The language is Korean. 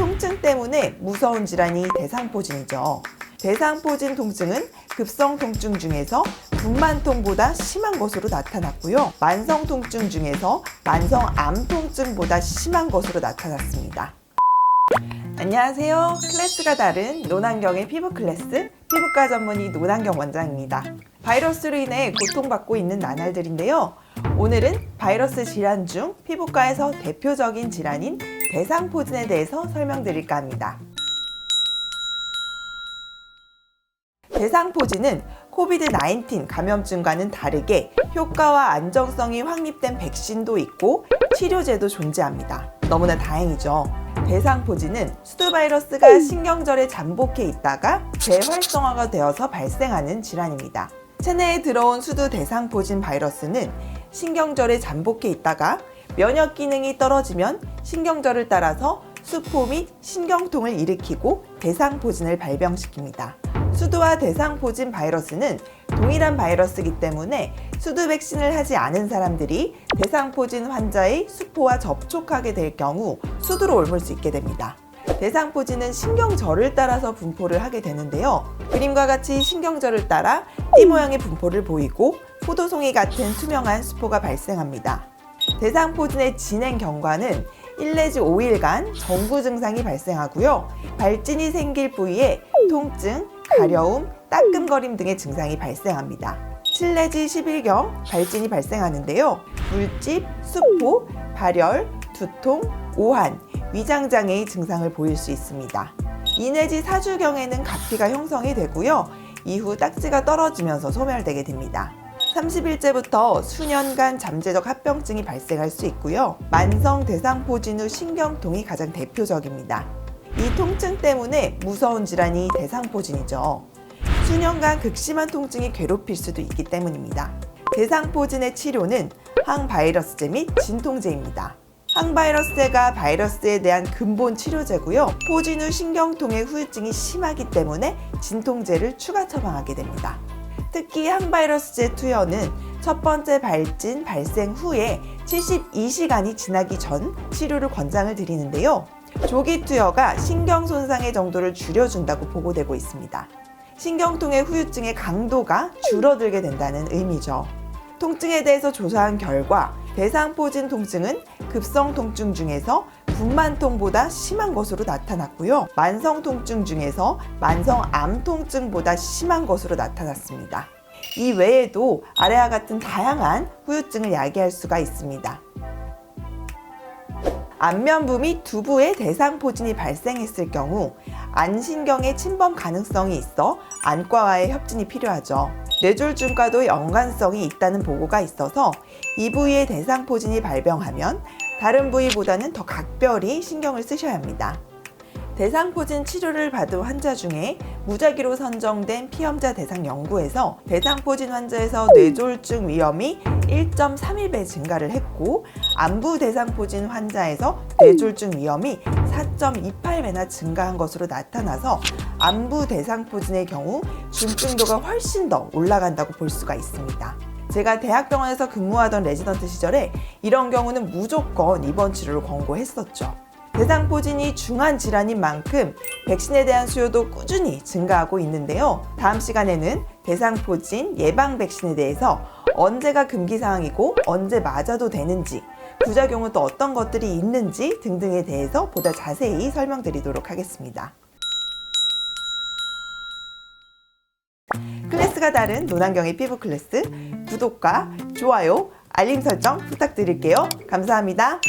통증 때문에 무서운 질환이 대상포진이죠. 대상포진 통증은 급성 통증 중에서 분만통보다 심한 것으로 나타났고요. 만성 통증 중에서 만성 암 통증보다 심한 것으로 나타났습니다. 안녕하세요. 클래스가 다른 노난경의 피부 클래스, 피부과 전문의 노난경 원장입니다. 바이러스로 인해 고통받고 있는 나날들인데요. 오늘은 바이러스 질환 중 피부과에서 대표적인 질환인 대상포진에 대해서 설명드릴까 합니다. 대상포진은 코비드-19 감염증과는 다르게 효과와 안정성이 확립된 백신도 있고 치료제도 존재합니다. 너무나 다행이죠. 대상포진은 수두바이러스가 신경절에 잠복해 있다가 재활성화가 되어서 발생하는 질환입니다. 체내에 들어온 수두 대상포진 바이러스는 신경절에 잠복해 있다가 면역 기능이 떨어지면 신경절을 따라서 수포 및 신경통을 일으키고 대상포진을 발병시킵니다. 수두와 대상포진 바이러스는 동일한 바이러스이기 때문에 수두 백신을 하지 않은 사람들이 대상포진 환자의 수포와 접촉하게 될 경우 수두로 옮을 수 있게 됩니다. 대상포진은 신경절을 따라서 분포를 하게 되는데요. 그림과 같이 신경절을 따라 띠 모양의 분포를 보이고 포도송이 같은 투명한 수포가 발생합니다. 대상포진의 진행 경과는 1 내지 5일간 전구 증상이 발생하고요. 발진이 생길 부위에 통증, 가려움, 따끔거림 등의 증상이 발생합니다. 7 내지 10일경 발진이 발생하는데요. 물집, 수포, 발열, 두통, 오한, 위장장애의 증상을 보일 수 있습니다. 2 내지 4주경에는 각피가 형성이 되고요. 이후 딱지가 떨어지면서 소멸되게 됩니다. 30일째부터 수년간 잠재적 합병증이 발생할 수 있고요. 만성 대상포진 후 신경통이 가장 대표적입니다. 이 통증 때문에 무서운 질환이 대상포진이죠. 수년간 극심한 통증이 괴롭힐 수도 있기 때문입니다. 대상포진의 치료는 항바이러스제 및 진통제입니다. 항바이러스제가 바이러스에 대한 근본 치료제고요. 포진 후 신경통의 후유증이 심하기 때문에 진통제를 추가 처방하게 됩니다. 특히 항바이러스제 투여는 첫 번째 발진 발생 후에 72시간이 지나기 전 치료를 권장을 드리는데요. 조기 투여가 신경 손상의 정도를 줄여준다고 보고되고 있습니다. 신경통의 후유증의 강도가 줄어들게 된다는 의미죠. 통증에 대해서 조사한 결과 대상포진 통증은 급성 통증 중에서 분만통보다 심한 것으로 나타났고요. 만성 통증 중에서 만성 암 통증보다 심한 것으로 나타났습니다. 이 외에도 아래와 같은 다양한 후유증을 야기할 수가 있습니다. 안면부 및 두부에 대상포진이 발생했을 경우 안신경의 침범 가능성이 있어 안과와의 협진이 필요하죠. 뇌졸중과도 연관성이 있다는 보고가 있어서 이 부위에 대상포진이 발병하면 다른 부위보다는 더 각별히 신경을 쓰셔야 합니다. 대상포진 치료를 받은 환자 중에 무작위로 선정된 피험자 대상 연구에서 대상포진 환자에서 뇌졸중 위험이 1.31배 증가를 했고 안부 대상포진 환자에서 뇌졸중 위험이 4.28배나 증가한 것으로 나타나서 안부 대상포진의 경우 중증도가 훨씬 더 올라간다고 볼 수가 있습니다. 제가 대학병원에서 근무하던 레지던트 시절에 이런 경우는 무조건 입원 치료를 권고했었죠. 대상포진이 중한 질환인 만큼 백신에 대한 수요도 꾸준히 증가하고 있는데요. 다음 시간에는 대상포진 예방 백신에 대해서 언제가 금기사항이고 언제 맞아도 되는지, 부작용은 또 어떤 것들이 있는지 등등에 대해서 보다 자세히 설명드리도록 하겠습니다. 클래스가 다른 노난경의 피부 클래스, 구독과 좋아요, 알림 설정 부탁드릴게요. 감사합니다.